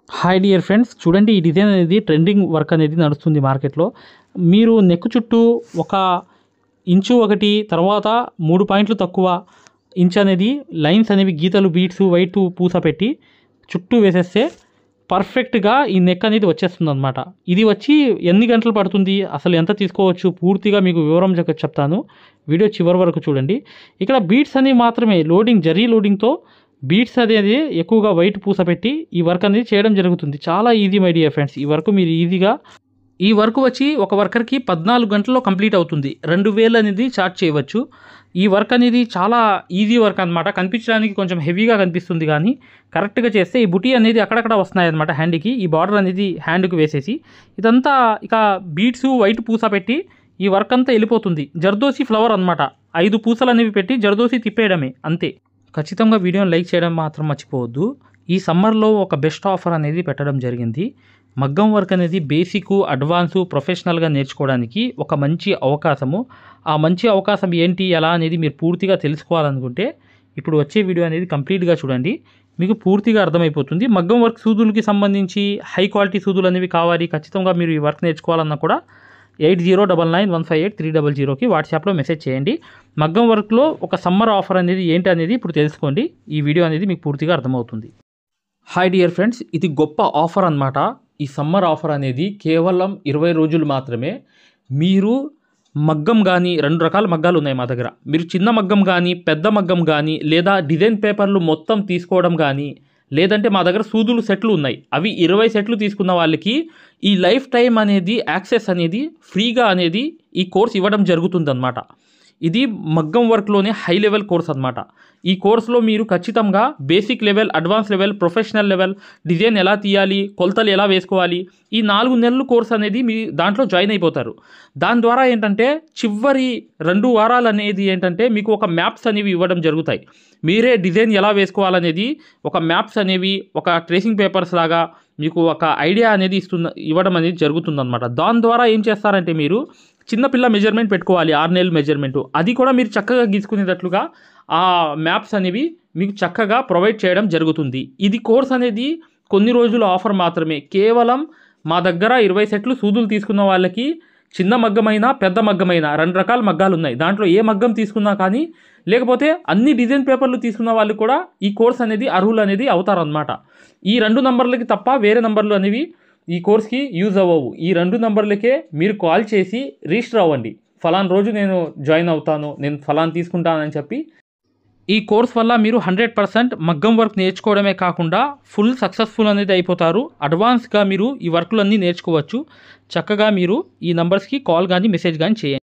Hi dear friends, చూడండి ఈ design అనేది ట్రెండింగ్ వర్క్ అనేది నడుస్తుంది మార్కెట్లో. మీరు నెక్ చుట్టూ ఒక ఇంచు ఒకటి తర్వాత 3 పాయింట్లు తక్కువ ఇంచ్ అనేది లైన్స్ అనేవి గీతలు బీట్స్ వైట్ పూస పెట్టి చుట్టూ వేసేస్తే పర్ఫెక్ట్గా ఈ నెక్ అనేది వచ్చేస్తుంది అనమాట. ఇది వచ్చి ఎన్ని గంటలు పడుతుంది, అసలు ఎంత తీసుకోవచ్చు, పూర్తిగా మీకు వివరం చెప్తాను. వీడియో చివరి వరకు చూడండి. ఇక్కడ బీట్స్ అనేవి మాత్రమే లోడింగ్ జరీ లోడింగ్తో బీట్స్ అనేది ఎక్కువగా వైట్ పూస పెట్టి ఈ వర్క్ అనేది చేయడం జరుగుతుంది. చాలా ఈజీ మై డియర్ ఫ్రెండ్స్. ఈ వర్క్ మీరు ఈజీగా ఈ వర్క్ వచ్చి ఒక వర్కర్కి 14 గంటల్లో కంప్లీట్ అవుతుంది. 2000 అనేది చార్జ్ చేయవచ్చు. ఈ వర్క్ అనేది చాలా ఈజీ వర్క్ అనమాట. కనిపించడానికి కొంచెం హెవీగా కనిపిస్తుంది, కానీ కరెక్ట్గా చేస్తే ఈ బుటీ అనేది అక్కడక్కడ వస్తున్నాయి అనమాట హ్యాండ్కి. ఈ బార్డర్ అనేది హ్యాండ్కి వేసేసి ఇదంతా ఇక బీట్స్ వైట్ పూస పెట్టి ఈ వర్క్ అంతా వెళ్ళిపోతుంది. జర్దోసి ఫ్లవర్ అనమాట. 5 పూసలు అనేవి పెట్టి జర్దోసి తిప్పేయడమే అంతే. ఖచ్చితంగా వీడియోని లైక్ చేయడం మాత్రం మర్చిపోవద్దు. ఈ సమ్మర్లో ఒక బెస్ట్ ఆఫర్ అనేది పెట్టడం జరిగింది. మగ్గం వర్క్ అనేది బేసిక్, అడ్వాన్సు, ప్రొఫెషనల్గా నేర్చుకోవడానికి ఒక మంచి అవకాశము. ఆ మంచి అవకాశం ఏంటి, ఎలా అనేది మీరు పూర్తిగా తెలుసుకోవాలనుకుంటే ఇప్పుడు వచ్చే వీడియో అనేది కంప్లీట్గా చూడండి. మీకు పూర్తిగా అర్థమైపోతుంది. మగ్గం వర్క్ సూదులకి సంబంధించి హై క్వాలిటీ సూదులు అనేవి కావాలి, ఖచ్చితంగా మీరు ఈ వర్క్ నేర్చుకోవాలన్నా కూడా 8099158300కి వాట్సాప్లో మెసేజ్ చేయండి. మగ్గం వర్క్లో ఒక సమ్మర్ ఆఫర్ అనేది ఏంటి అనేది ఇప్పుడు తెలుసుకోండి. ఈ వీడియో అనేది మీకు పూర్తిగా అర్థమవుతుంది. హాయ్ డియర్ ఫ్రెండ్స్, ఇది గొప్ప ఆఫర్ అన్నమాట. ఈ సమ్మర్ ఆఫర్ అనేది కేవలం 20 రోజులు మాత్రమే. మీరు మగ్గం కానీ 2 రకాల మగ్గాలు ఉన్నాయి మా దగ్గర. మీరు చిన్న మగ్గం కానీ పెద్ద మగ్గం కానీ లేదా డిజైన్ పేపర్లు మొత్తం తీసుకోవడం కానీ లేదంటే మా దగ్గర సూదులు సెట్లు ఉన్నాయి. అవి 20 సెట్లు తీసుకున్న వాళ్ళకి ఈ లైఫ్ టైం అనేది యాక్సెస్ అనేది ఫ్రీగా అనేది ఈ కోర్స్ ఇవ్వడం జరుగుతుందన్నమాట. ఇది మగ్గం వర్క్లోనే హై లెవెల్ కోర్స్ అనమాట. ఈ కోర్సులో మీరు ఖచ్చితంగా basic level, advance level, professional level, design ఎలా తీయాలి, కొలతలు ఎలా వేసుకోవాలి, ఈ 4 నెలలు కోర్స్ అనేది మీ దాంట్లో జాయిన్ అయిపోతారు. దాని ద్వారా ఏంటంటే చివరి 2 వారాలు అనేది ఏంటంటే మీకు ఒక మ్యాప్స్ అనేవి ఇవ్వడం జరుగుతాయి. మీరే డిజైన్ ఎలా వేసుకోవాలనేది ఒక మ్యాప్స్ అనేవి ఒక ట్రేసింగ్ పేపర్స్ లాగా మీకు ఒక ఐడియా అనేది ఇవ్వడం అనేది జరుగుతుందన్నమాట. దాని ద్వారా ఏం చేస్తారంటే మీరు చిన్నపిల్ల మెజర్మెంట్ పెట్టుకోవాలి, 6 నెలల మెజర్మెంటు, అది కూడా మీరు చక్కగా గీసుకునేటట్లుగా ఆ మ్యాప్స్ అనేవి మీకు చక్కగా ప్రొవైడ్ చేయడం జరుగుతుంది. ఇది కోర్స్ అనేది కొన్ని రోజుల ఆఫర్ మాత్రమే. కేవలం మా దగ్గర 20 సెట్లు సూదులు తీసుకున్న వాళ్ళకి చిన్న మగ్గమైనా పెద్ద మగ్గమైనా 2 రకాల మగ్గాలు ఉన్నాయి. దాంట్లో ఏ మగ్గం తీసుకున్నా కానీ లేకపోతే అన్ని డిజైన్ పేపర్లు తీసుకున్న వాళ్ళు కూడా ఈ కోర్స్ అనేది అర్హులు అనేది అవుతారనమాట. ఈ 2 నంబర్లకి తప్ప వేరే నంబర్లు అనేవి ఈ కోర్స్కి యూజ్ అవ్వవు. ఈ 2 నంబర్లకే మీరు కాల్ చేసి రిజిస్టర్ అవ్వండి. ఫలానా రోజు నేను జాయిన్ అవుతాను, నేను ఫలానా తీసుకుంటానని చెప్పి. ఈ కోర్స్ వల్ల మీరు 100% మగ్గం వర్క్ నేర్చుకోవడమే కాకుండా ఫుల్ సక్సెస్ఫుల్ అనేది అయిపోతారు. అడ్వాన్స్గా మీరు ఈ వర్క్లన్నీ నేర్చుకోవచ్చు. చక్కగా మీరు ఈ నంబర్స్కి కాల్ కానీ మెసేజ్ కానీ చేయండి.